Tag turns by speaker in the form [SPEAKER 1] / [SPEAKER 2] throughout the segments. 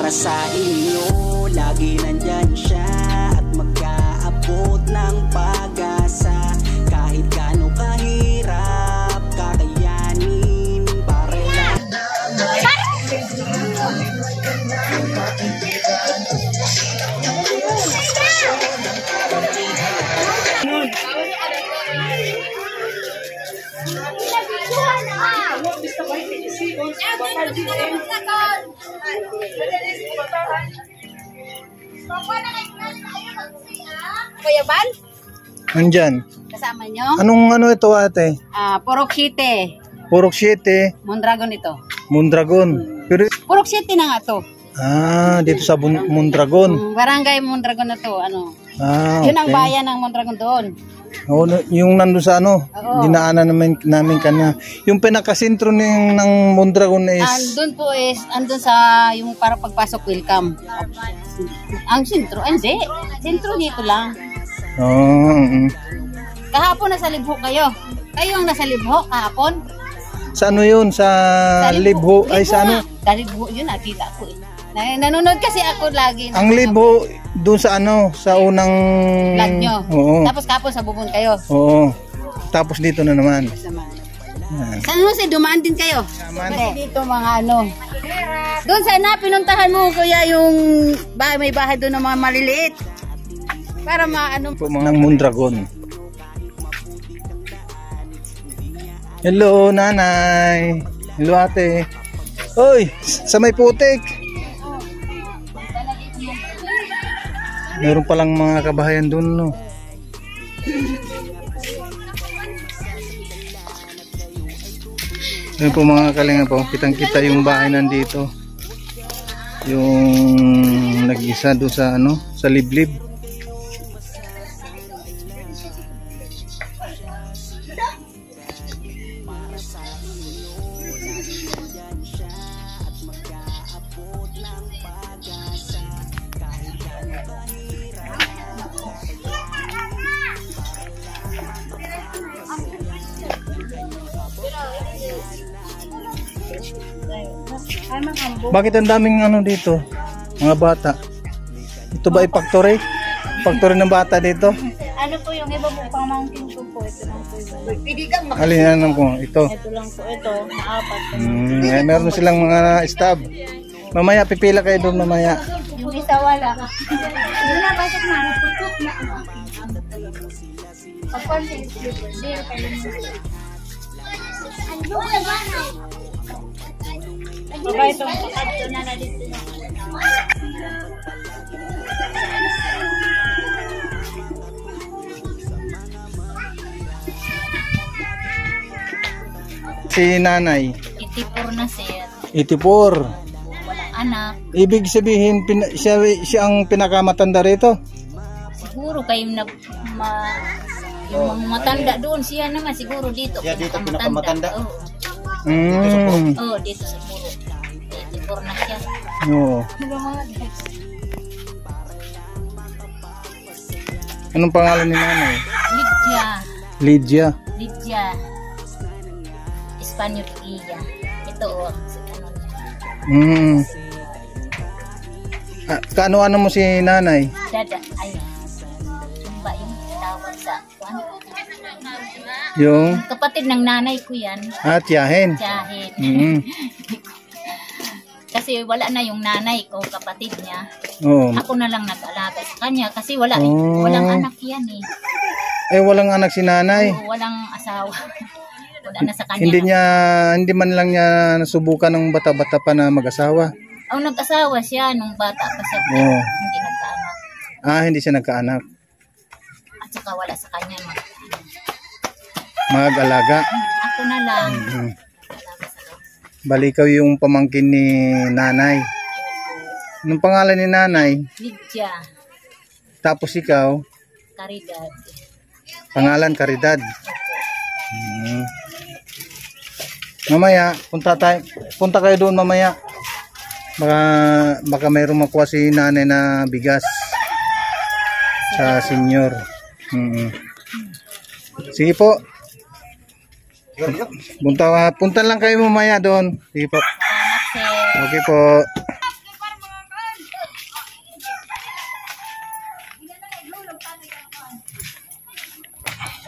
[SPEAKER 1] para sa inyo. Lagi nandyan siya at mag-aabot ng pag-asa. Kahit gaano kahirap, kakayanin para lang.
[SPEAKER 2] Kuya Ban?
[SPEAKER 3] Nandyan.
[SPEAKER 2] Kasama nyo?
[SPEAKER 3] Anong ano ito ate?
[SPEAKER 2] Purok City.
[SPEAKER 3] Purok 7.
[SPEAKER 2] Mondragon ito.
[SPEAKER 3] Mondragon. Pero,
[SPEAKER 2] Purok City na nga to.
[SPEAKER 3] dito sa Mondragon.
[SPEAKER 2] Barangay Mondragon na to. Ano?
[SPEAKER 3] Okay.
[SPEAKER 2] Yun ang bayan ng Mondragon doon.
[SPEAKER 3] Oo, yung nandun sa ano,
[SPEAKER 2] Oo.
[SPEAKER 3] dinaanan namin kanina. Yung pinakasentro ng Mondragon is...
[SPEAKER 2] Andun po is, andun sa yung para pagpasok welcome. Ang sentro, hindi. Sentro dito lang. Kahapon nasa Libho kayo. Kayo ang nasa Libho kahapon.
[SPEAKER 3] Sa ano yun? Sa Libho? Ay sa ano?
[SPEAKER 2] Sa Libho, yun nakita ko eh. Nanonood kasi ako lagi.
[SPEAKER 3] Ang Libho, doon sa ano, sa unang...
[SPEAKER 2] Vlog nyo.
[SPEAKER 3] Oo.
[SPEAKER 2] Tapos kahapon sa Bubon kayo.
[SPEAKER 3] Oo. Tapos dito na naman.
[SPEAKER 2] Sa ano si dumaan din kayo? Dito mga ano. Doon sana pinuntahan mo kuya yung may bahay doon ng mga maliliit. Para maano
[SPEAKER 3] Po mga Mondragon. Hello nanay. Hello ate. Hoy, sa may putik. Meron palang mga kabahayan doon no. Ayun po mga kalinga po, kitang-kita yung bahay nandito. Yung nag-isa doon sa ano, sa liblib. Bakit ang daming ano dito? Mga bata. Ito ba ay factory? Factory ng bata dito?
[SPEAKER 2] ano po yung iba po pamangkin ko po ito lang po.
[SPEAKER 3] Alin ko? Ito.
[SPEAKER 2] Ito lang po ito, maapat.
[SPEAKER 3] Meron silang mga stab. Mamaya pipila kayo doon mamaya.
[SPEAKER 2] Yung isa wala. Yun na pasok na. Putok na. Kapag siya Baba itong pakadto na na dito.
[SPEAKER 3] Si nanay?
[SPEAKER 2] 84 na sir.
[SPEAKER 3] 84.
[SPEAKER 2] Walang anak.
[SPEAKER 3] Ibig sabihin siya ang pinakamatanda rito?
[SPEAKER 2] Siguro kayo yung mga matanda doon. Siya naman siguro dito.
[SPEAKER 4] Siya dito pinakamatanda.
[SPEAKER 2] Dito sa puro. 84 na siya.
[SPEAKER 3] Oo. Anong pangalan ni nanay?
[SPEAKER 2] Lydia.
[SPEAKER 3] Lydia.
[SPEAKER 2] Espanyol Iya. Ito si ano.
[SPEAKER 3] Kaano-ano mo si nanay?
[SPEAKER 2] Dada. Ay. Sumba yung tawag sa kwan.
[SPEAKER 3] Yung?
[SPEAKER 2] Kapatid ng nanay ko yan.
[SPEAKER 3] Tiyahin.
[SPEAKER 2] Tiyahin. Kasi wala na yung nanay ko, kapatid niya.
[SPEAKER 3] Oo.
[SPEAKER 2] Ako na lang nag-alaga sa kanya kasi walang anak yan eh.
[SPEAKER 3] Walang anak si nanay?
[SPEAKER 2] Oo, walang asawa. Wala na sa kanya.
[SPEAKER 3] Hindi man lang niya nasubukan ng bata-bata pa na mag-asawa?
[SPEAKER 2] Ang nag-asawa siya nung bata pa siya. Hindi nagkaanak.
[SPEAKER 3] Hindi siya nagkaanak.
[SPEAKER 2] At saka wala sa kanya
[SPEAKER 3] mag-alaga.
[SPEAKER 2] Ako na lang.
[SPEAKER 3] Bali ikaw yung pamangkin ni nanay. Anong pangalan ni nanay?
[SPEAKER 2] Lydia.
[SPEAKER 3] Tapos ikaw?
[SPEAKER 2] Caridad.
[SPEAKER 3] Pangalan Caridad. Mamaya, punta kayo doon mamaya. Baka mayroong makuha si nanay na bigas sa senior. Sige po. Punta lang kayo mamaya doon. Sige po. Okay po.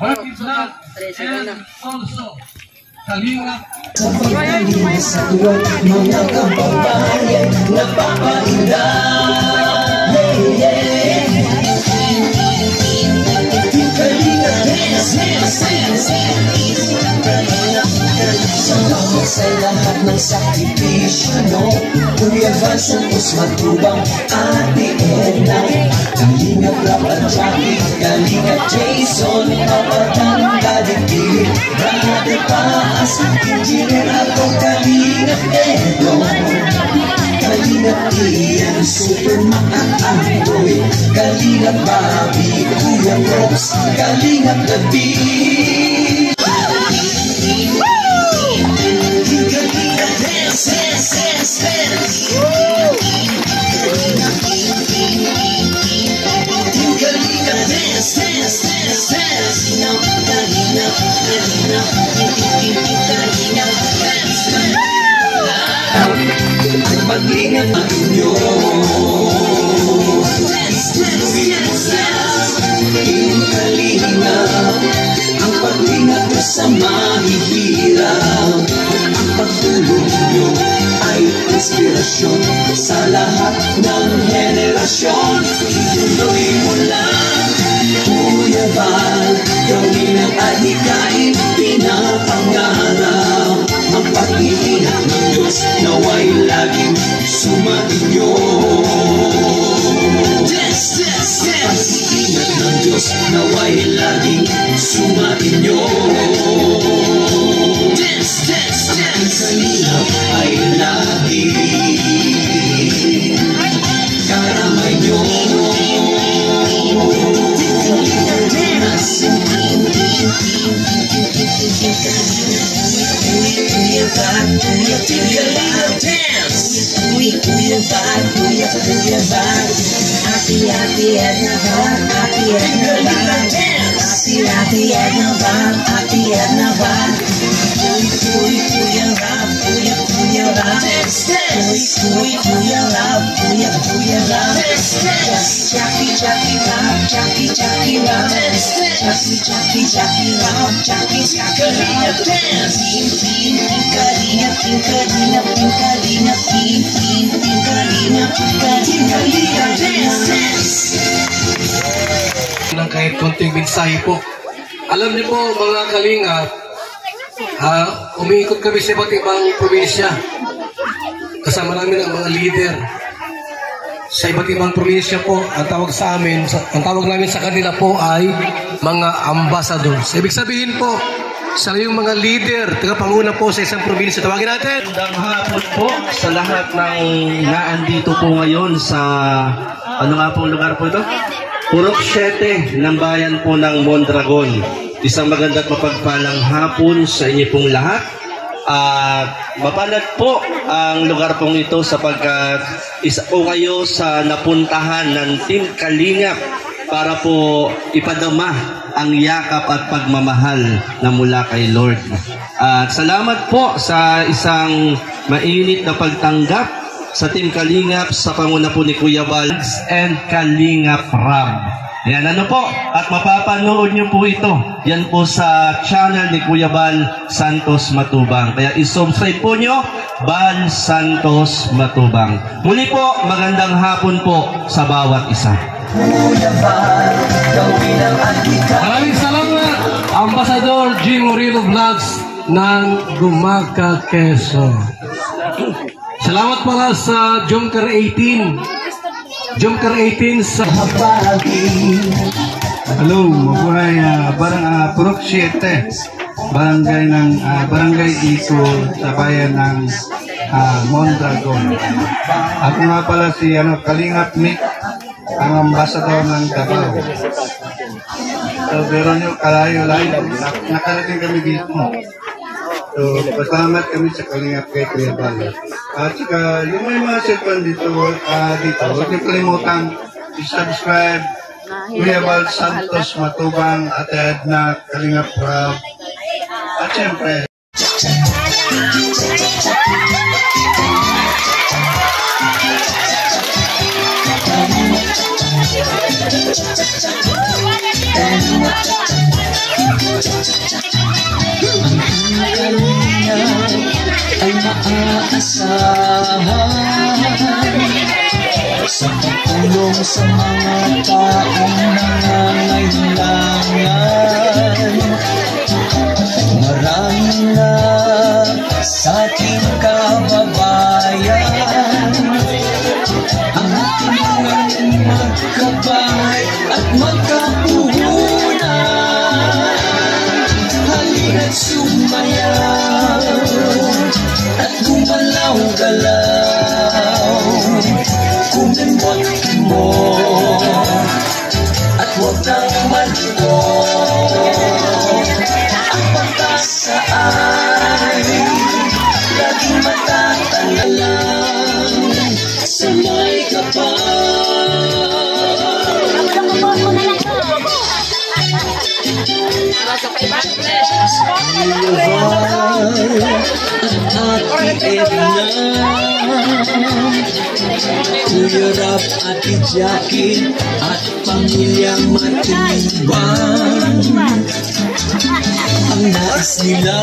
[SPEAKER 4] Happy Vlog, and also Kalingap.
[SPEAKER 5] Sa tuwag mga kababayan, napapainda. Sa lahat ng sakripisyo, no? Kuya Vals, Santos Matubang, Ate Edna, Kalingap Rapat Jackie, Kalingap Jason, Papatang Kadipili, Brother Paas, Engineer ako, Kalingap Edo, Kalingap Ian, Super Makakaboy, Kalingap Bobby, Kuya Brooks, Kalingap Gabi. Mag-ingat ang inyo. Inyong kalingap, ang pag-ingat mo sa mahihirap. Ang pagtulong nyo ay inspirasyon sa lahat ng henerasyon. Ituloy mo lang, Kuya Val, gawin ang adhikain, pinapangarap. Ang pag-iingat ng Diyos nawa'y laging sumainyo. Ang pag-iingat ng Diyos nawa'y laging sumainyo. Ang kalingap ay laging karamay nyo. Happy Edna Val, Happy Edna Val, Happy Edna Val, Happy Edna Val. Kuya Rap, Kuya Rap, Kuya Rap, Kuya Rap. Jackie Rap, Jackie Rap, Jackie Rap, Jackie Rap. Team Kalingap,
[SPEAKER 4] Ng kahit konting mensahe po. Alam niyo po mga Kalingap, umiikot kami sa iba't ibang probinsya. Kasama namin ang mga leader sa iba't ibang probinsya po. Ang tawag namin sa kanila po ay mga ambassadors. Ibig sabihin po, sa yung mga leader, tagapanguna po sa isang probinsya. Tawagin natin.
[SPEAKER 6] Magandang hapon po sa lahat ng naandito po ngayon sa ano nga pong lugar po ito? Purok 7 ng bayan po ng Mondragon. Isang maganda at mapagpalang hapon sa inyo pong lahat. Mapalad po ang lugar pong ito sapagkat isa po kayo sa napuntahan ng Team Kalingap para po ipadama ang yakap at pagmamahal na mula kay Lord. At salamat po sa isang mainit na pagtanggap sa Team Kalingap sa panguna po ni Kuya Val and Kalingap Rab. Yan, ano po? At mapapanood nyo po ito. Yan po sa channel ni Kuya Val Santos Matubang. Kaya isubscribe po nyo, Val Santos Matubang. Muli po, magandang hapon po sa bawat isa.
[SPEAKER 4] Maraming salamat, Ambassador G. Moreno Vlogs ng Gumaca, Quezon. Salamat pala sa Jomcar 18. Jomcar 18 sa
[SPEAKER 3] Hello, mabuhay Purok 7, barangay dito sa bayan ng Mondragon. Ako nga pala si Kalingap Mick, ang ambassador ng Davao. So, pero nyo kalayo-layo, nakarating kami dito. So, pasalamat kami sa Kalingap kay Kuya Val. At saka, yung may mga cellphone dito, huwag niyo kalimutan i-subscribe Kuya Val Santos Matubang at Edna Kalingap Rab. At syempre,
[SPEAKER 5] kalingap ay maaasahan sa pagtulong sa mga taong nangangailangan. Marami na sa ating kababayan ang ating magkabahay at magkapuhunan. Halina't sumayaw at gumalaw-galaw, kumembot mo at huwag nang maluto. Ang pag-asa ay laging matatanalang sa may kapal. Ate Edna, Kuya Rap, Ate Jackie at pamilyang matibang. Ang nais nila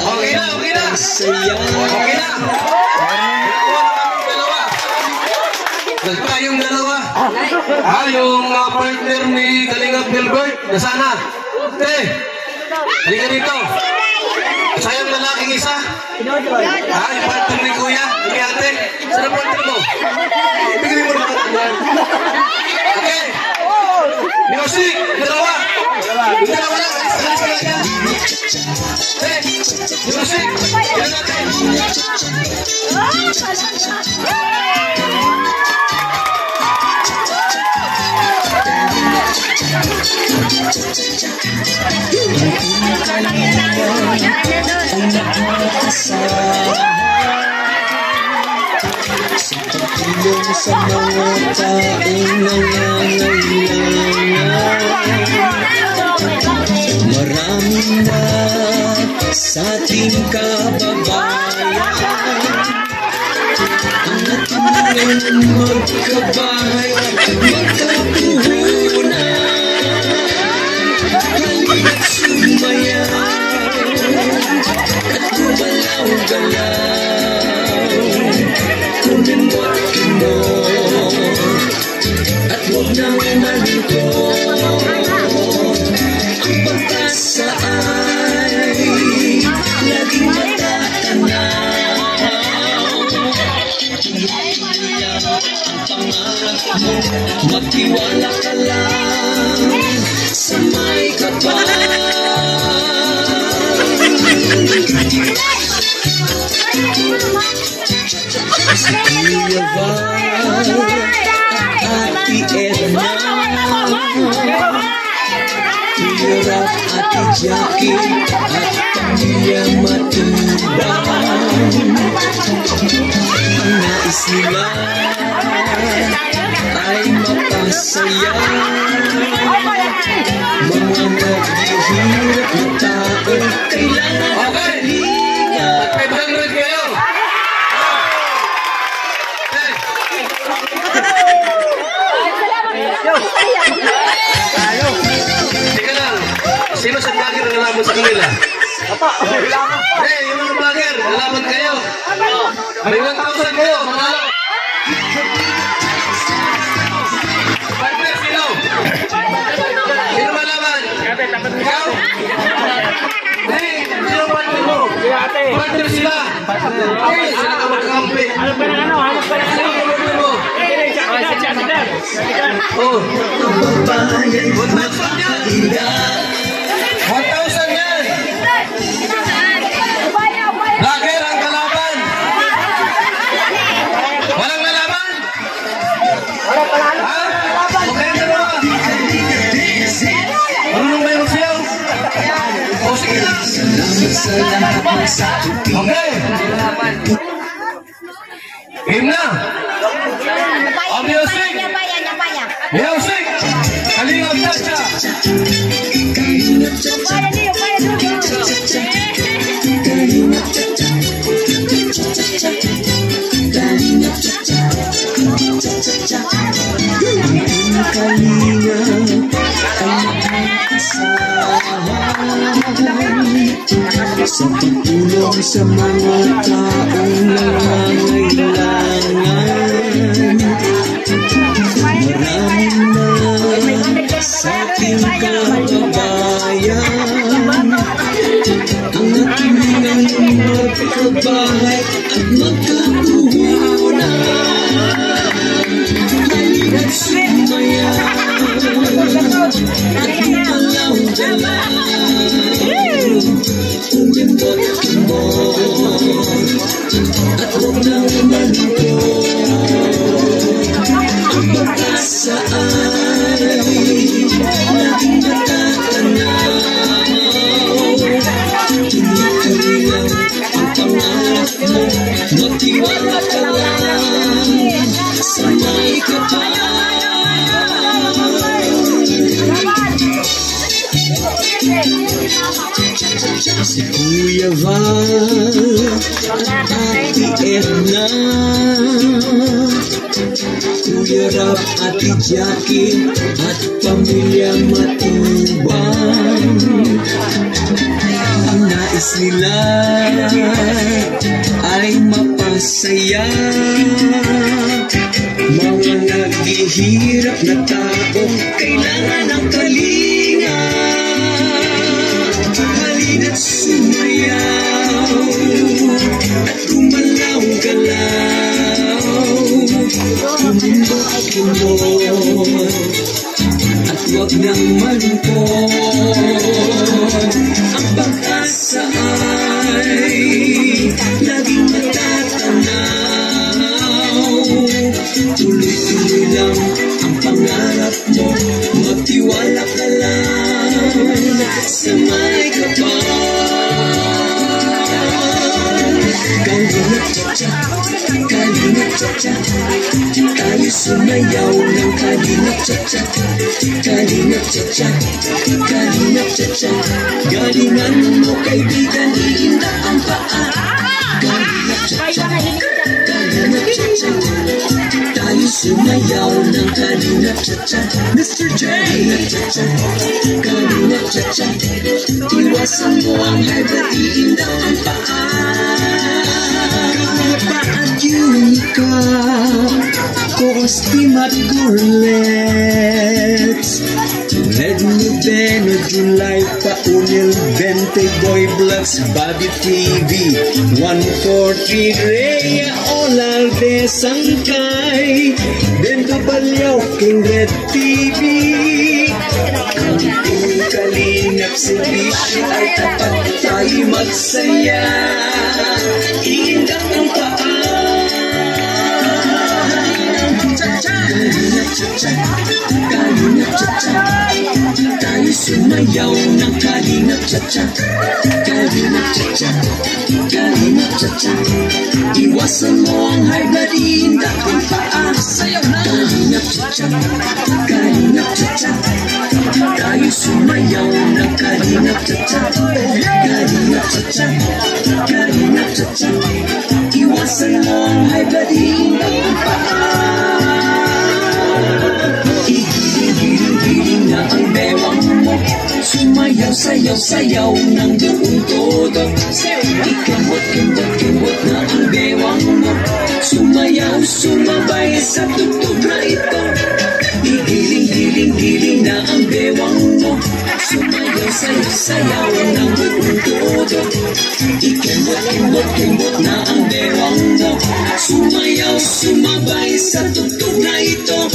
[SPEAKER 5] ay masaya.
[SPEAKER 4] Yung dalawa. Yung partner ni Kalingap Gilbert, nasaan na? Halika dito. Sayang lalaking isa. Yung partner ni Kuya, ni Ate. Saan ang partner mo? Bigyan mo naman yan. Okay. Music, dalawa. Yung dalawa lang. Music, yan natin.
[SPEAKER 5] Sa pagtulong sa mga taong nangangailangan. Marami na sa ating kababayan ang ating magkabahay at magkapuhunan. Halina't sumayaw at gumalaw-galaw, kumembot mo at huwag nang maluto. Ang pag-asa ay laging matatanaw. Magtiwala ka lang sa may kapal. Kuya Val at Ate Edna, Kuya Rap, Ate Jackie at pamilyang matibang. Ang nais nila ay mapasaya mga naghihirap na tao. Kailangan kalinga.
[SPEAKER 4] Pagdangrid kayo. Teka lang. Sino sa vlogger na nalaman sa kanila? Yung mga vlogger, nalaman kayo. May 1,000 kayo. Manalo. Partner, sino? Sino malaman? Ikaw? Sino partner mo? Partner sila. Okay, sila ka magkampi. Hanap ka ng ano? Hanap ka ng ano? Partner mo? Oh. 1,000 yan. 1,000 yan. Vlogger ang kalaban. Walang nalaman? Walang panalo? Ha? Okay na ba? Marunong ba yung siyaw? O sige lang. Okay. Game na. Music. Music. Kalingap Chacha.
[SPEAKER 5] Kalingap sa pagtulong sa mga taong nangangailangan. Marami na sa ating kababayan ang natulingan magkabahay at magkapuhunan. Halina't sumaya at gumalaw-galaw, umimbot-imbot at huwag nang malikot. Ang pag-asa ay laging natatanaw. Tuloy-tuloy lang ang pangarap mo, magtiwala ka lang sa may kapal. Si Kuya Val, Ate Edna, Kuya Rap, Ate Jackie, at pamilya Matubang. Ang nais nila ay mapasaya mga naghihirap na tao, kailangan ng kalinga. Halina't sumayaw at gumalaw-galaw, umimbot-imbot at huwag nang malungkot. Ang pag-asa ay laging matatanaw. Tuloy-tuloy lang ang pangarap mo, magtiwala ka lang sa may kapal. Kalingap cha-cha, kalingap cha-cha, tayo sumayaw ng kalingap cha-cha. Kalingap cha-cha, kalingap cha-cha, galingan mo kaibigan, iinda ang paa. Kalingap cha-cha, kalingap cha-cha, tayo sumayaw ng kalingap cha-cha. Mr. J, kalingap cha-cha, kalingap cha-cha, iwasan mo ang high blood, iinda ang paa. Paanyuka Costume at Gourlets, Red Nubeno, July Paunil, Bente Boy Bloods, Bobby TV, 143 Rhea, Olalde, Sangkay, Bento Balyaw, King Red TV. Ang kalingap servisyo ay tapat, tayo magsaya, iindak ang paa. Kalingap cha-cha, kalingap cha-cha, tayo sumayaw ng kalingap cha-cha. Kalingap cha-cha, kalingap cha-cha, iwasan mo ang high blood, iindak ang paa. Kalingap cha-cha, kalingap cha-cha, tayo sumayaw ng kalingap cha-cha. Kalingap cha-cha, kalingap cha-cha, iwasan mo ang high blood, iindak ang paa. Igiling-giling na ang bewang mo, sumayaw-sayaw-sayaw ng buong todo. Ikembot-kembot-kembot na ang bewang mo, sumayaw-sumabay sa tugtog na ito. Igiling-giling-giling na ang bewang mo, sumayaw-sayaw ng buong todo. Ikembot-kembot-kembot na ang bewang mo, sumayaw-sumabay sa tugtog na ito.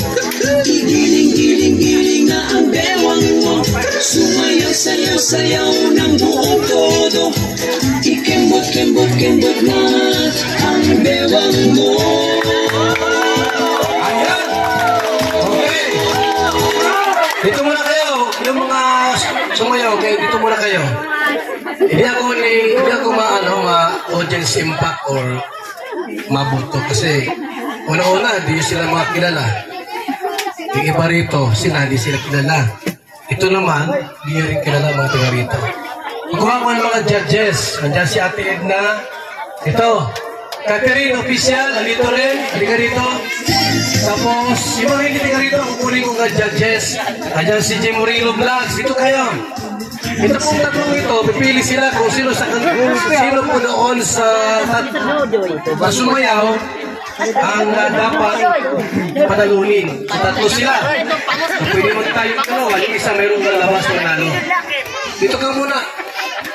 [SPEAKER 5] Igiling-giling-giling na ang bewang mo, sumayaw-sayaw ng buong todo. Ikembot-kembot-kembot na ang bewang mo.
[SPEAKER 4] Ayan! Okay! Dito muna kayo, yung mga sumayaw, okay? Dito muna kayo. Hindi ako ma-audience impact or mabuto kasi una-una, di sila mga kilala. Yung iba rito, hindi sila kilala. Ito naman, di rin kilala mga taga rito. Magkuha ko ng mga judges. Nandiyan si Ate Edna. Ito, Catherine Official, alito rin. Halika rito. Tapos, yung mga hindi ka rito, kukunin ko nga judges. Ayan si Jim Murillo Vlogs. Dito kayo. Ito pong tatlong ito, pipili sila kung sino sino po doon sa sumayaw ang dapat panalunin. So, tatlo sila. Pwede mo tayo yung isa mayroong lalabas na nalo. Dito ka muna.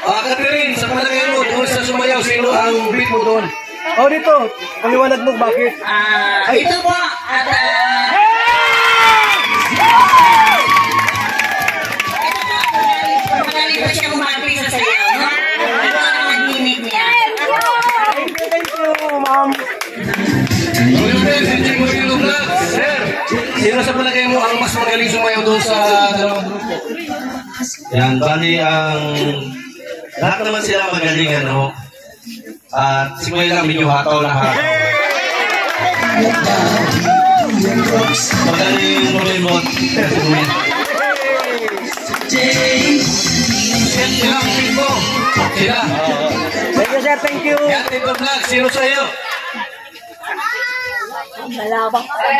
[SPEAKER 4] Catherine, sa palagay mo, doon sa sumayaw, sino ang beat mo doon?
[SPEAKER 7] Oh, dito. Paliwanag mo bakit?
[SPEAKER 8] Ito po. At magaling pa siya kumapit sa sayaw, no? Ito ang nagninig niya.
[SPEAKER 7] Thank you, ma'am.
[SPEAKER 4] Sir, sino sa palagay mo ang mas magaling sumayaw doon sa dalawang grupo?
[SPEAKER 6] Yan, bali ang lahat naman sila magaling, ano. At siguro lang medyo hataw na hataw. Magaling remote.
[SPEAKER 4] Sila ang beat mo. Sila.
[SPEAKER 7] Thank you, sir. Thank you.
[SPEAKER 4] Yan, Tito Vlog, sino sa'yo?
[SPEAKER 9] Kaya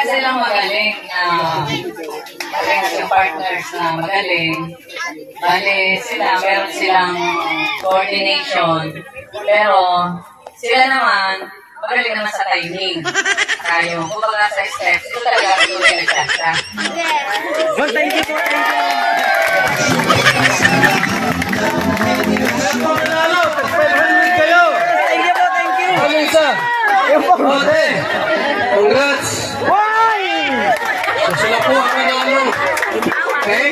[SPEAKER 9] silang magaling na yung partners na magaling. Bali sila, meron silang coordination. Pero sila naman, magaling naman sa timing. Tayo, kumbaga sa steps, ito talaga tuloy na siya.
[SPEAKER 7] Well, thank you po. Thank you. Thank you po. Thank you.
[SPEAKER 4] Ano isa? Ate, congrats! So sila po ang nanalo. Okay?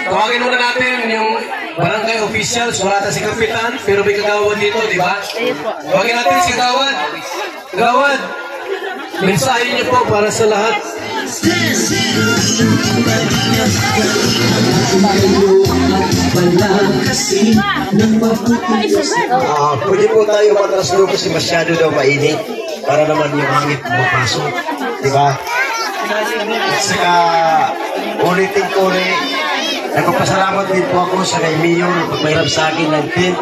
[SPEAKER 4] Tawagin muna natin yung barangay officials. Wala ta si Kapitan, pero may kagawad dito, di ba? Tawagin natin si Kagawad. Kagawad, mensahe niyo po para sa lahat.
[SPEAKER 10] Pwede po tayo matraslo kasi masyado daw mainit para naman yung hangit mapasok, di ba? Saka ulitin ko ulit, nagpapasalamat din po ako sa kay Mayor pagpahirap sa akin ng tent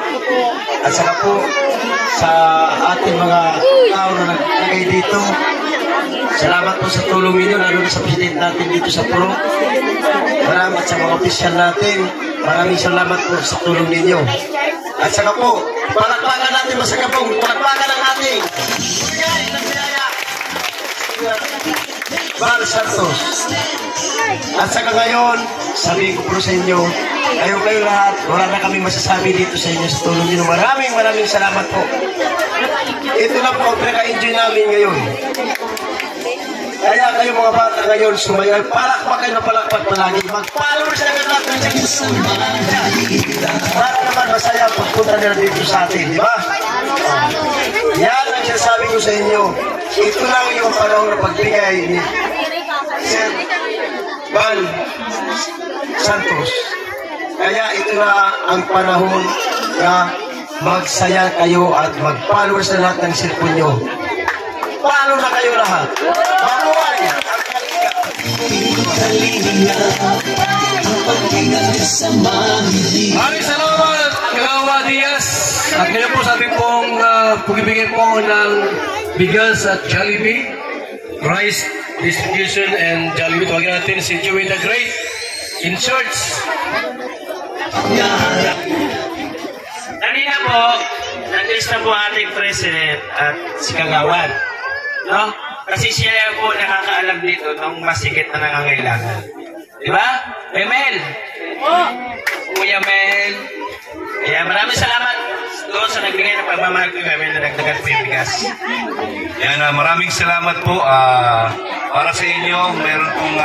[SPEAKER 10] at saka po sa ating mga tao na naglagay dito. Salamat po sa tulong ninyo, lalo na sa president natin dito sa Pro. Salamat sa mga opisyal natin. Maraming salamat po sa tulong ninyo. At saka po, palakpakan natin masagabong, palakpakan ang ating Val Santos. At saka ngayon, sabihin ko po sa inyo, kayo lahat, wala na kami masasabi dito sa inyo sa tulong ninyo. Maraming salamat po. Ito lang po ang pinaka-enjoy namin ngayon. Kaya kayo mga bata ngayon, sumayaw, palakpak kayo na palakpak palagi. Mag-followers na agad natin sa para naman masaya pagpunta nila dito sa atin, di ba? Yan ang sinasabi ko sa inyo. Ito lang yung panahon na pagbigay ni Sir Val Santos. Kaya ito na ang panahon na magsaya kayo at mag-followers na lahat ng cellphone nyo. Paano na kayo lahat? Mabuhay ang
[SPEAKER 4] Maraming salamat, Kagawa Diaz. At ngayon po sa ating pong pagibigay po ng bigas at Jollibee, rice distribution and Jollibee. Tawagin natin si Joey the Great in shorts.
[SPEAKER 11] Kanina po, nandis na po ating president at si Kagawad. No? Kasi siya po nakakaalam dito ng masigit na nangangailangan. Di ba? Mel! Kuya Mel! Kaya maraming salamat doon sa nagbigay ng pagmamahal ko Mel na nagdagan po yung bigas.
[SPEAKER 12] Yan, maraming salamat po para sa inyo. Meron pong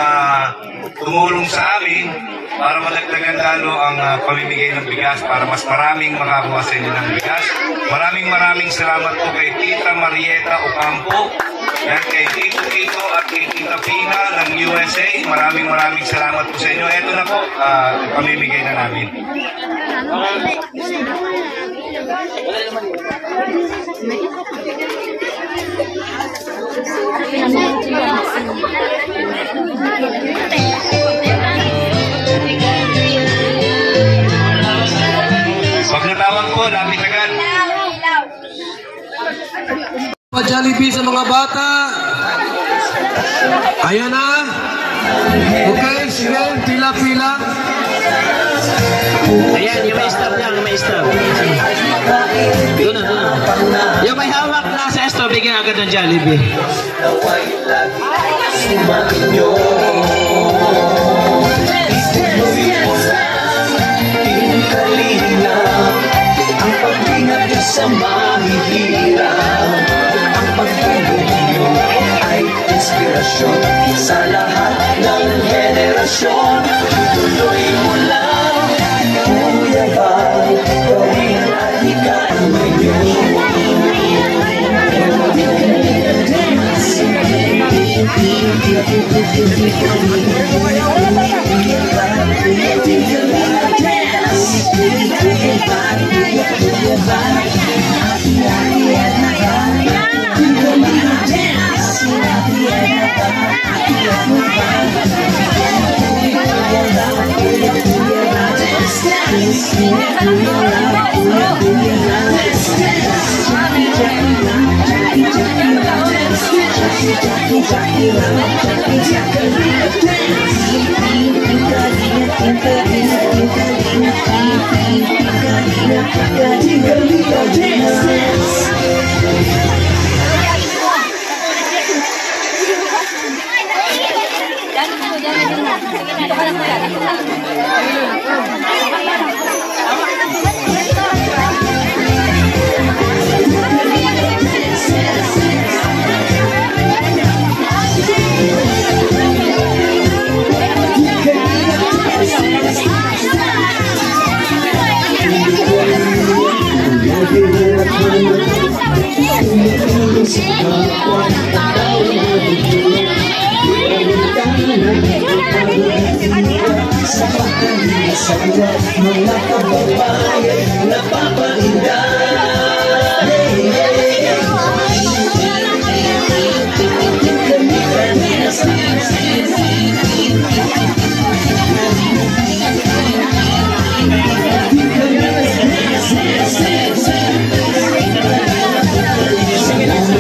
[SPEAKER 12] tumulong sa amin para madagdagan lalo ang pamimigay ng bigas para mas maraming makakuha sa inyo ng bigas. Maraming salamat po kay Tita Marieta Ocampo, yan kay Tito Tito at kay Tita Pina ng USA. Maraming salamat po sa inyo. Ito na po, pamimigay na namin. Pag natawag po, lapit agad.
[SPEAKER 4] Jollibee sa mga bata. Ayan na. Okay, sige, pila-pila.
[SPEAKER 7] Ayan, yung may stop yan, yung may stop. Doon na. Yung may hawak na sa stop, bigyan agad ng Jollibee.
[SPEAKER 5] Ang pag-ingat niyo sa mahihirap, ang pagtulong niyo ay inspirasyon sa lahat ng henerasyon. Tuloy mo lang, Kuya Bal, gawin ang alikan ngayon. Mga kababayan napapahinga.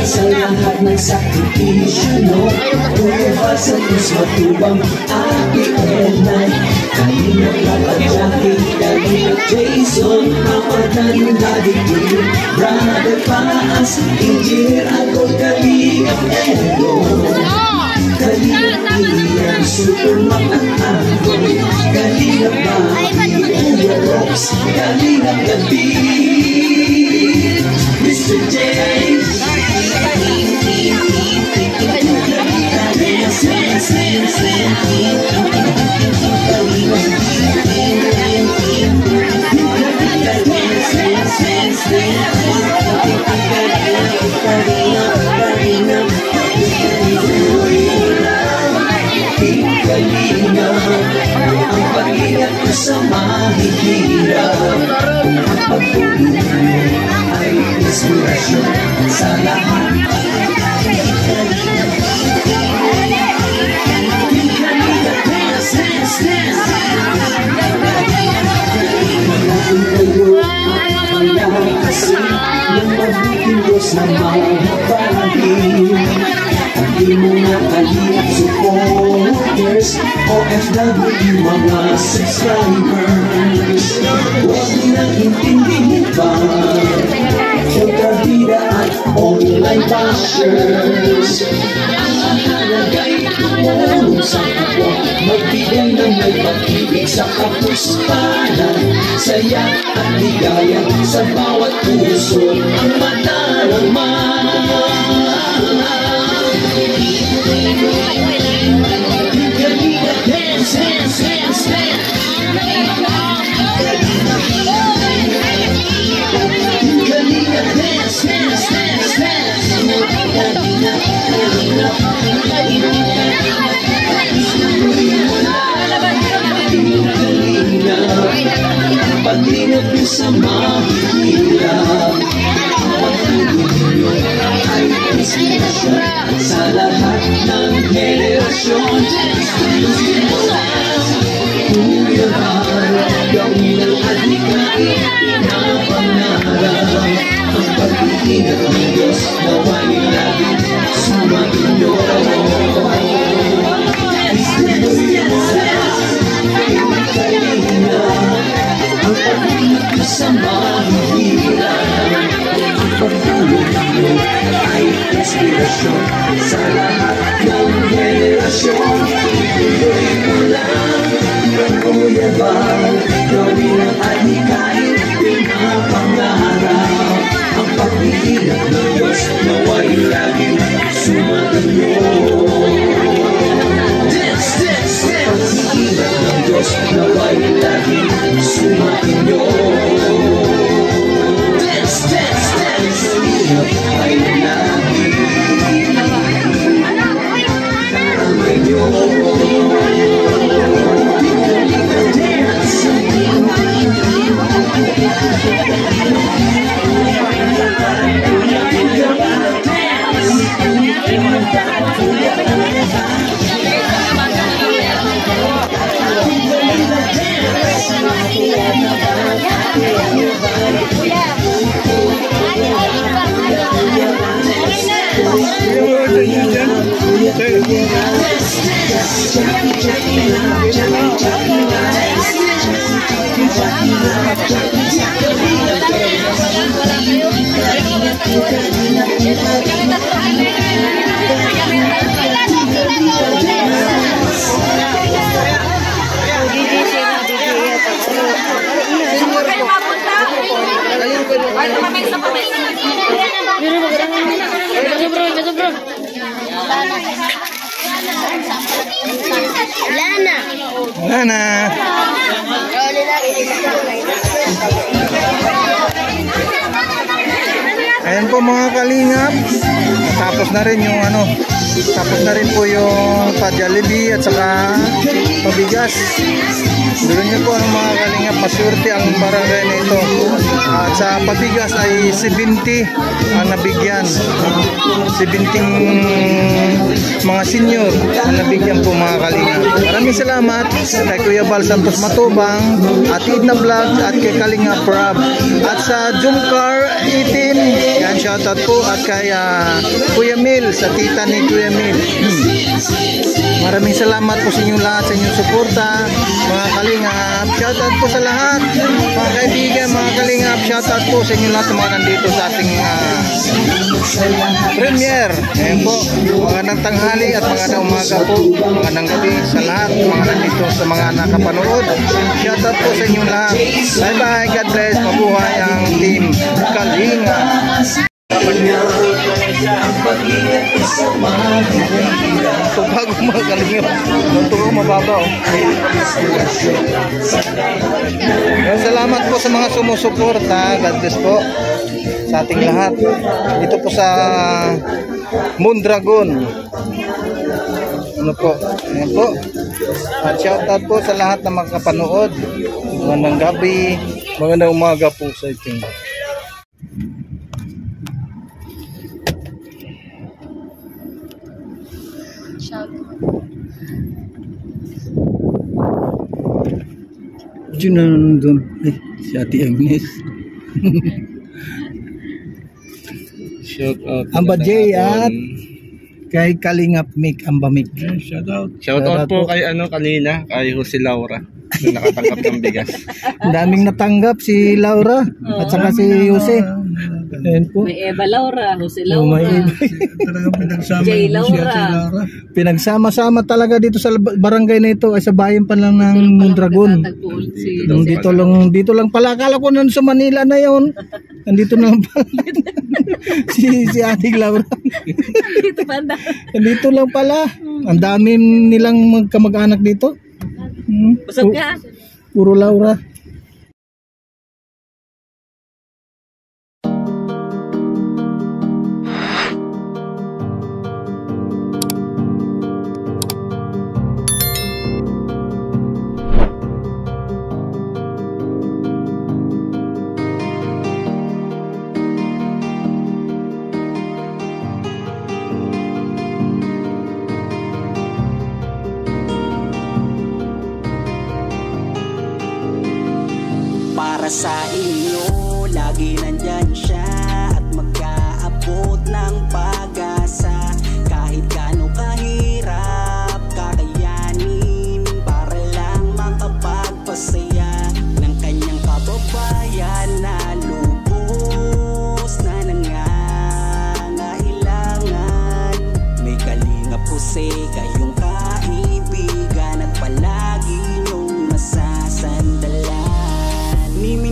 [SPEAKER 5] Sa lahat ng sakripisyo, no? Tuwa sa Diyos matubang Ate Ednay, Kalina Papa Jackie, Kalina Jason, Kapatan Daddy, Brother Paas, Engineer ako, Kalina Ego, Kalina Ian, Superman at Angoy, Kalina Baki, Kuya Rox, Kalina Gabi, Mr. James, ang pag-ingat ko sa mahihirap, ang pagtulong ay inspirasyon sa lahat. Yung mabuting Diyos na mahabagin, hindi mo na kalihap supporters, OFW mga subscribers, huwag nilang intindihin pa kontrabida at online bashers. Ang mahalagay tumulong sa kapwa, magbigay ng may pag-ibig sa kapuspanan, saya at ligaya sa bawat puso ang madarama. Kalina dance, dance, dance, dance. Kalina dance, dance, dance, dance. Pag-ingat niyo sa mahihirap, pagtulong niyo ay inspirasyon sa lahat ng henerasyon. Tuloy mo lang, Kuya Bal, gawin ang adhikain na pangarap, ang pag-ibig ingat ng Diyos nawa'y laging sumainyo. Ang pag-ingat ko sa mahihirap, ang pagtulong ninyo ay inspirasyon sa lahat ng henerasyon. Ituloy mo lang ang uyabang, gawin ang adhikain, pinapangarap. Ang pag-iingat ng Diyos nawa'y laging sumainyo. Pag-iingat ng Diyos nawa'y laging sumainyo. Ingat ay laging sumainyo.
[SPEAKER 13] Lana. Ayan po mga kalingap, tapos na rin yung tapos na rin po yung pa-Jollibee at saka pabigas. Dulo niyo po mga kalingap, maswerte ang barangay na ito. At sa pabigas ay 70 ang nabigyan. 70 mga senior ang nabigyan po mga kalingap. Maraming salamat kay Kuya Bal Santos Matubang at Idna Vlog at kay Kalingap Rob at sa Jumcar 18. Yan, shoutout po at kay Kuya Mil, sa tita ni Kuya Mil. Maraming salamat po sa inyong lahat, sa inyong suporta mga kalingap. Shoutout po sa lahat mga kaibigan, mga kalingap. Shoutout po sa inyong lahat na mga nandito sa ating premiere. Ayan po, magandang tanghali at magandang umaga po, magandang gabi sa lahat mga nandito, sa mga nakapanood. Shoutout po sa inyong lahat. Bye bye, God bless, mabuhay ang team Kalingap. So bago mga kalingap, nagturo mababaw. Salamat po sa mga sumusuporta. God bless po sa ating lahat. Dito po sa Mondragon. Ano po? Ayan po. At shoutout po sa lahat na makapanood. Magandang gabi, magandang umaga po sa iting. Diyan na nandun. Ay, si Ate Agnes.
[SPEAKER 6] Shout out.
[SPEAKER 13] Amba J at kay Kalingap Mick, Amba Mick.
[SPEAKER 6] Shout out. Shout out po kay kanina, kay Jose Laura. Na nakatanggap ng bigas.
[SPEAKER 13] Ang daming natanggap si Laura at saka si Jose. Ayan po.
[SPEAKER 9] May Eva Laura, Jose Laura. J. Laura.
[SPEAKER 13] Pinagsama-sama talaga dito sa barangay na ito ay sa bayan pa lang ng Mondragon. Dito lang pala. Akala ko nun sa Manila na yon. Nandito na lang pala. si Ating Laura. Nandito lang pala. Ang dami nilang magkamag-anak dito.
[SPEAKER 9] Busog ka.
[SPEAKER 13] Puro Laura.
[SPEAKER 1] Para sa inyo, lagi nandyan siya at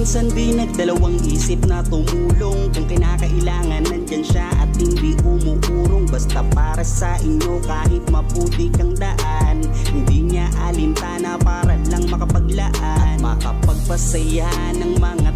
[SPEAKER 1] Minsan di nagdalawang isip na tumulong. Kung kinakailangan nandyan siya at hindi umuurong. Basta para sa inyo kahit maputik ang daan, hindi niya alintana para lang makapaglaan at makapagpasaya ng mga